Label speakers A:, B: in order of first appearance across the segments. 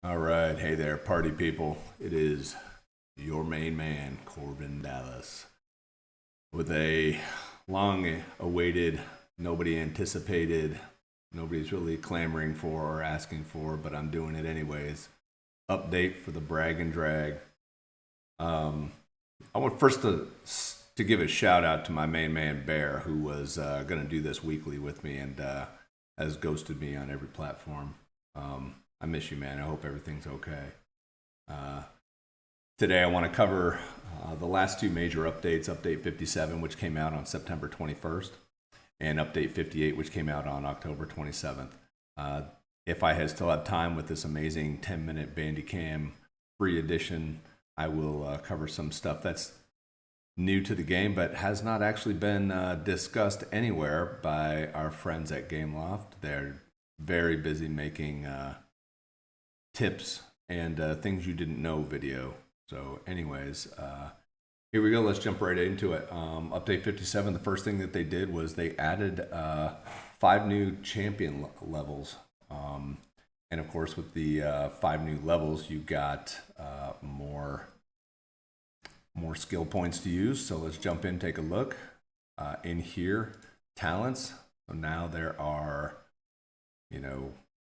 A: All right, hey there, party people. It is your main man, Corbin Dallas, with a long awaited, nobody anticipated, nobody's really clamoring for or asking for, but I'm doing it anyways. Update for the Brag and Drag. Um, I want first to give a shout out to my main man, Bear, who was going to do this weekly with me and has ghosted me on every platform. I miss you, man. I hope everything's okay. Uh, Today, I want to cover the last two major updates, Update 57, which came out on September 21st, and Update 58, which came out on October 27th. If I still have time with this amazing 10-minute Bandicam free edition, I will cover some stuff that's new to the game, but has not actually been discussed anywhere by our friends at Gameloft. They're very busy making tips and things you didn't know video. So, anyways, here we go. Let's jump right into it. Update 57. The first thing that they did was they added 5 new champion levels. And of course, with the 5 new levels, you got more skill points to use. So let's jump in, take a look. In here, talents. So now there are,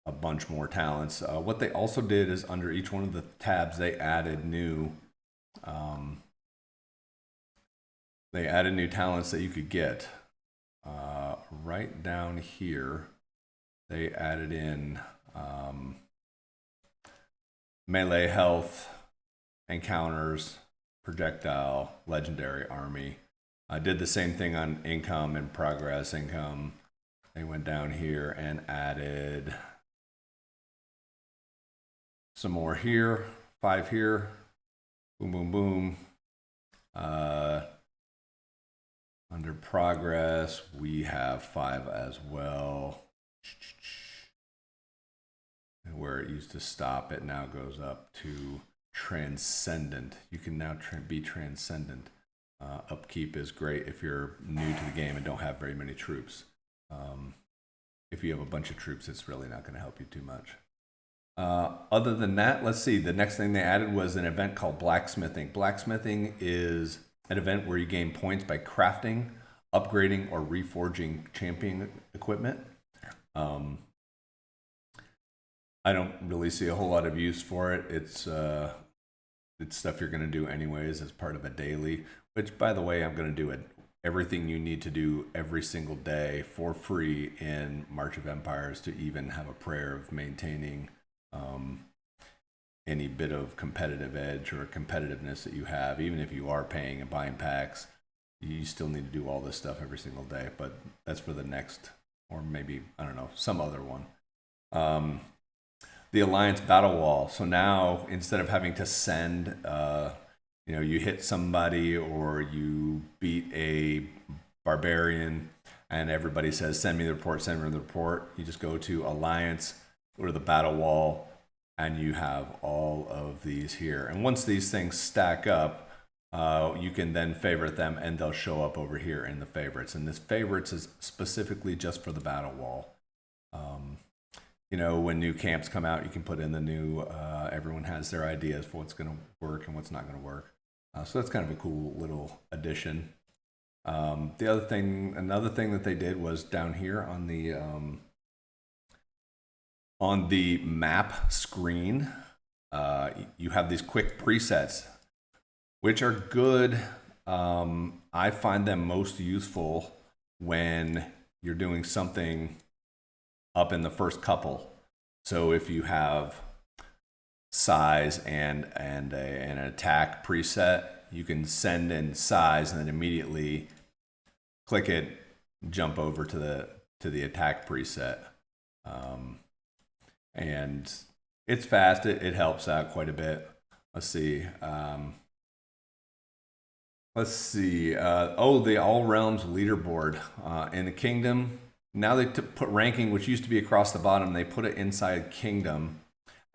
A: a bunch more talents. What they also did is under each one of the tabs, they added new talents that you could get. Right down here, they added in melee health, encounters, projectile, legendary army. I did the same thing on income and progress income. They went down here and added some more here, 5 here, boom, boom, boom. Under progress, we have 5 as well. And where it used to stop, it now goes up to transcendent. You can now be transcendent. Upkeep is great if you're new to the game and don't have very many troops. If you have a bunch of troops, it's really not going to help you too much. Other than that, let's see. The next thing they added was an event called blacksmithing. Blacksmithing is an event where you gain points by crafting, upgrading, or reforging champion equipment. I don't really see a whole lot of use for it. It's stuff you're going to do anyways as part of a daily, which, by the way, I'm going to do it. Everything you need to do every single day for free in March of Empires to even have a prayer of maintaining any bit of competitive edge or competitiveness that you have. Even if you are paying and buying packs, you still need to do all this stuff every single day. But that's for the next, or maybe, I don't know, some other one. The Alliance Battle Wall. So now, instead of having to send, you hit somebody or you beat a barbarian and everybody says, send me the report, send me the report. You just go to Alliance, go to the Battle Wall, and you have all of these here. And once these things stack up, you can then favorite them and they'll show up over here in the favorites. And this favorites is specifically just for the Battle Wall. When new camps come out, you can put in the new, everyone has their ideas for what's going to work and what's not going to work. So that's kind of a cool little addition. Another thing that they did was down here on the map screen, you have these quick presets, which are good. I find them most useful when you're doing something up in the first couple. So if you have size and an attack preset, you can send in size and then immediately click it, jump over to the attack preset. And it's fast. It helps out quite a bit. Let's see. The All Realms Leaderboard in the Kingdom. Now they put ranking, which used to be across the bottom. They put it inside Kingdom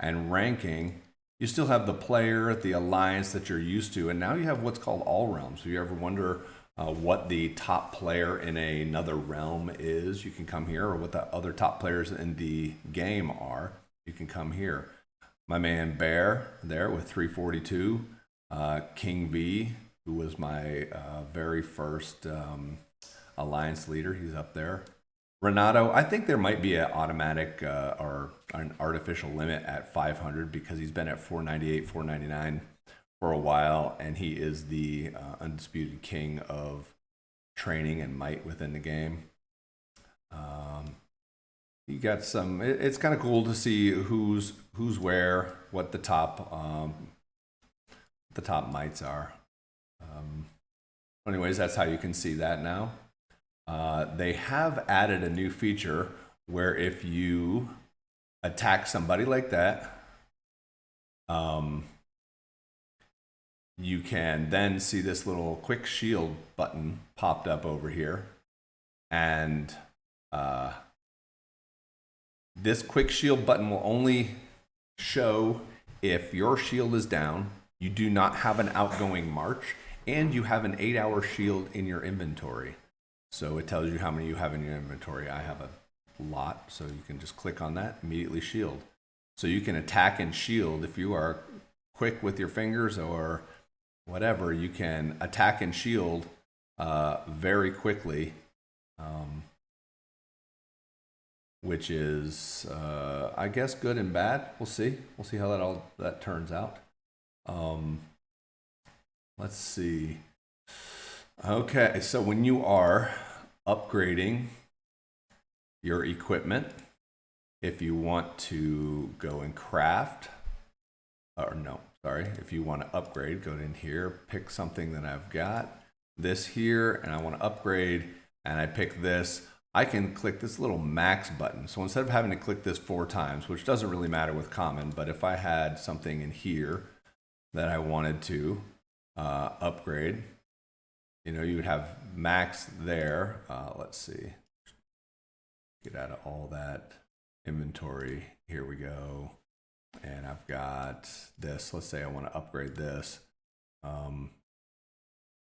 A: and ranking. You still have the player, the alliance that you're used to, and now you have what's called All Realms. If you ever wonder what the top player in another realm is, you can come here, or what the other top players in the game are, you can come here. my man Bear there with 342. King V, who was my very first alliance leader, he's up there. Renato, I think there might be an automatic or an artificial limit at 500 because he's been at 498, 499 for a while, and he is the undisputed king of training and might within the game. You got some. It's kind of cool to see who's where, what the top mites are. Anyways, that's how you can see that now. They have added a new feature where if you attack somebody like that, you can then see this little quick shield button popped up over here, and this quick shield button will only show if your shield is down, you do not have an outgoing march, and you have an 8-hour shield in your inventory. So it tells you how many you have in your inventory. I have a lot, so you can just click on that, immediately shield. So you can attack and shield. If you are quick with your fingers or whatever, you can attack and shield very quickly. Which is, I guess, good and bad. We'll see. We'll see how that turns out. Let's see. Okay, so when you are upgrading your equipment, if you want to go and craft, if you want to upgrade, go in here, pick something that I've got, this here, and I want to upgrade, and I pick this. I can click this little max button. So instead of having to click this 4 times, which doesn't really matter with common, but if I had something in here that I wanted to upgrade, you would have max there. Let's see. Get out of all that inventory. Here we go. And I've got this. Let's say I want to upgrade this.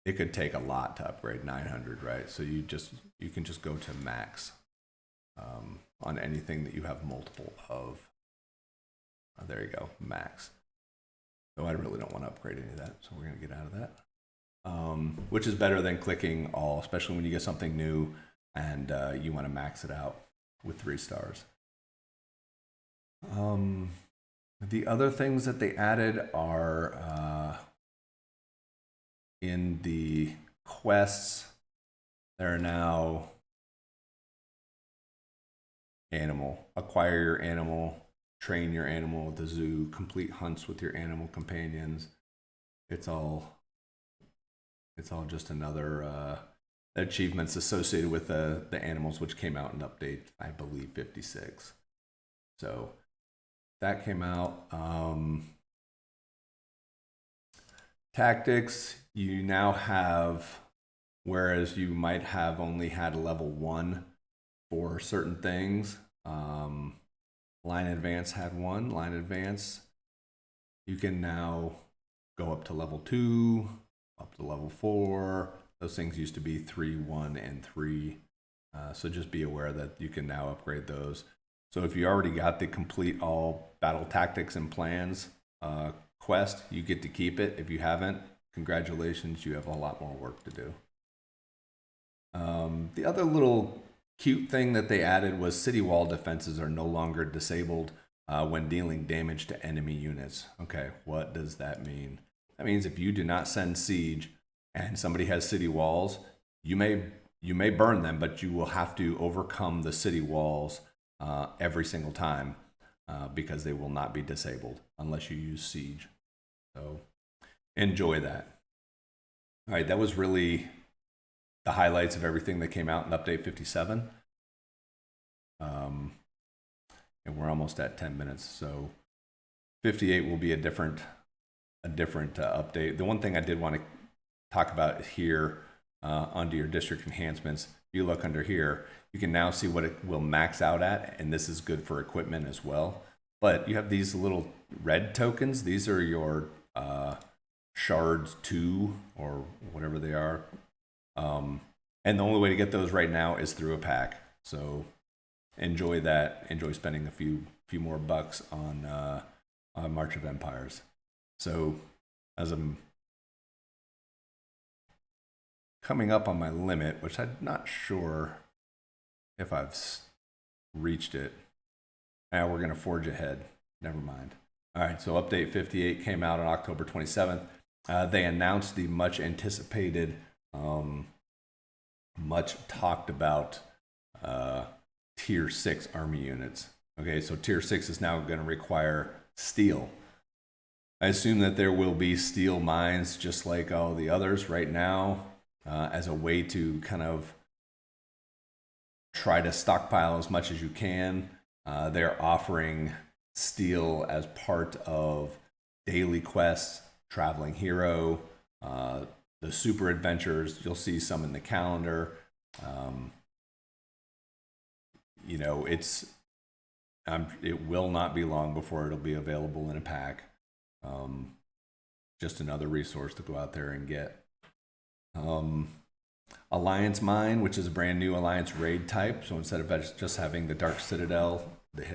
A: It could take a lot to upgrade 900, right? So you can just go to max on anything that you have multiple of. There you go, max. So I really don't want to upgrade any of that, so we're going to get out of that. Which is better than clicking all, especially when you get something new and you want to max it out with 3 stars. The other things that they added are in the quests. There are now acquire your animal, train your animal at the zoo, complete hunts with your animal companions. It's all just another achievements associated with the animals, which came out in update, I believe, 56. So that came out. Tactics, you now have, whereas you might have only had level 1 for certain things, Line Advance had 1. Line Advance, you can now go up to level 2, up to level 4. Those things used to be 3, 1, and 3. So just be aware that you can now upgrade those. So if you already got the complete all battle tactics and plans quest, you get to keep it. If you haven't, congratulations, you have a lot more work to do. The other little cute thing that they added was city wall defenses are no longer disabled when dealing damage to enemy units. Okay, what does that mean? That means if you do not send siege and somebody has city walls, you may burn them, but you will have to overcome the city walls every single time because they will not be disabled unless you use siege. So enjoy that. All right, that was really the highlights of everything that came out in update 57. And we're almost at 10 minutes, so 58 will be a different update. The one thing I did want to talk about here under your district enhancements, if you look under here, you can now see what it will max out at, and this is good for equipment as well. But you have these little red tokens. These are your shards 2 or whatever they are. And the only way to get those right now is through a pack. So enjoy that. Enjoy spending a few more bucks on March of Empires. So as I'm coming up on my limit, which I'm not sure if I've reached it. Now we're going to forge ahead. Never mind. All right, so update 58 came out on October 27th. They announced the much anticipated, much talked about Tier 6 army units. Okay, so Tier 6 is now going to require steel. I assume that there will be steel mines just like all the others right now, as a way to kind of try to stockpile as much as you can. They're offering steel as part of daily quests, Traveling Hero, the Super Adventures. You'll see some in the calendar. You know, it will not be long before it'll be available in a pack. Just another resource to go out there and get. Alliance Mine, which is a brand new Alliance raid type. So instead of just having the Dark Citadel, the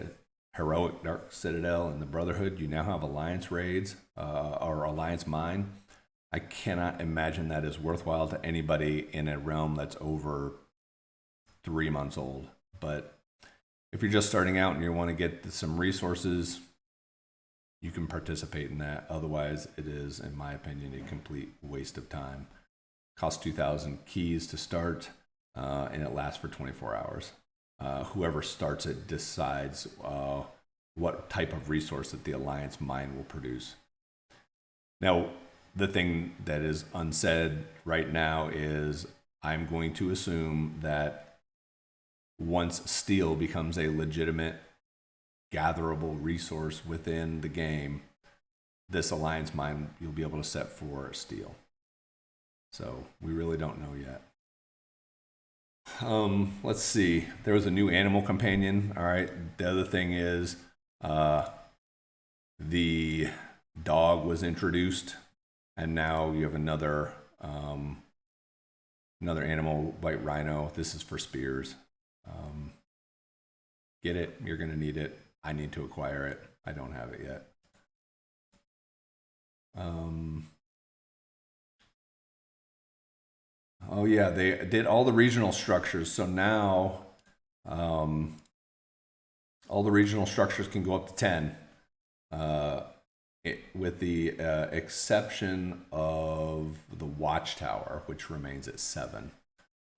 A: heroic Dark Citadel, and the Brotherhood, you now have Alliance raids or Alliance Mine. I cannot imagine that is worthwhile to anybody in a realm that's over 3 months old. But if you're just starting out and you want to get some resources, you can participate in that. Otherwise, it is, in my opinion, a complete waste of time. Costs 2,000 keys to start, and it lasts for 24 hours. Whoever starts it decides what type of resource that the Alliance Mine will produce. Now, the thing that is unsaid right now is I'm going to assume that once steel becomes a legitimate gatherable resource within the game, this Alliance Mine you'll be able to set for steel. So we really don't know yet. Let's see. There was a new animal companion. All right. The other thing is the dog was introduced, and now you have another animal, white rhino. This is for spears. Get it. You're going to need it. I need to acquire it. I don't have it yet. Oh yeah, they did all the regional structures. So now all the regional structures can go up to 10, with the exception of the Watchtower, which remains at 7.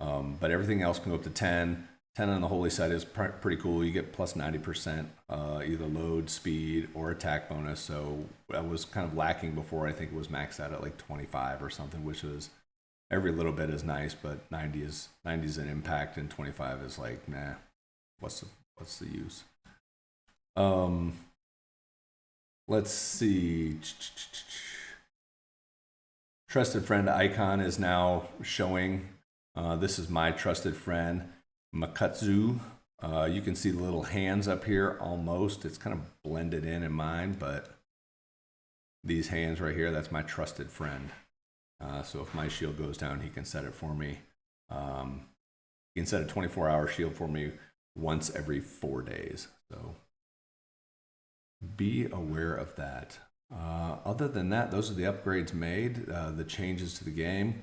A: But everything else can go up to 10. 10 on the holy side is pretty cool. You get plus 90% either load, speed, or attack bonus. So that was kind of lacking before. I think it was maxed out at like 25 or something, which was every little bit is nice, but 90 is an impact, and 25 is like, nah, what's the use? Let's see. Trusted friend icon is now showing. This is my trusted friend, Makatsu. You can see the little hands up here almost. It's kind of blended in mine, but these hands right here, that's my trusted friend. So if my shield goes down, he can set it for me. He can set a 24-hour shield for me once every 4 days. So be aware of that. Other than that, those are the upgrades made, the changes to the game.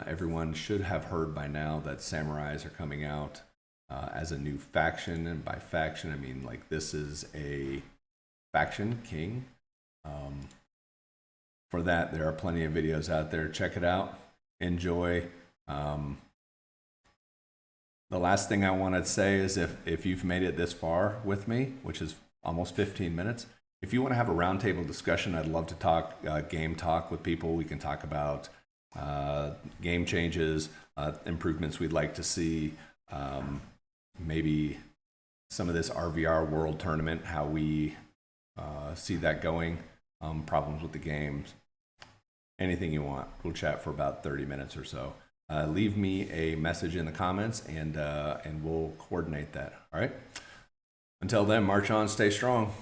A: Everyone should have heard by now that samurais are coming out as a new faction. And by faction, I mean like this is a faction king. For that, there are plenty of videos out there. Check it out. Enjoy. The last thing I want to say is if you've made it this far with me, which is almost 15 minutes, if you want to have a roundtable discussion, I'd love to talk game talk with people. We can talk about game changes, improvements we'd like to see, maybe some of this RVR World Tournament, how we see that going, problems with the games, anything you want. We'll chat for about 30 minutes or so. Leave me a message in the comments, and we'll coordinate that. All right. Until then, march on, stay strong.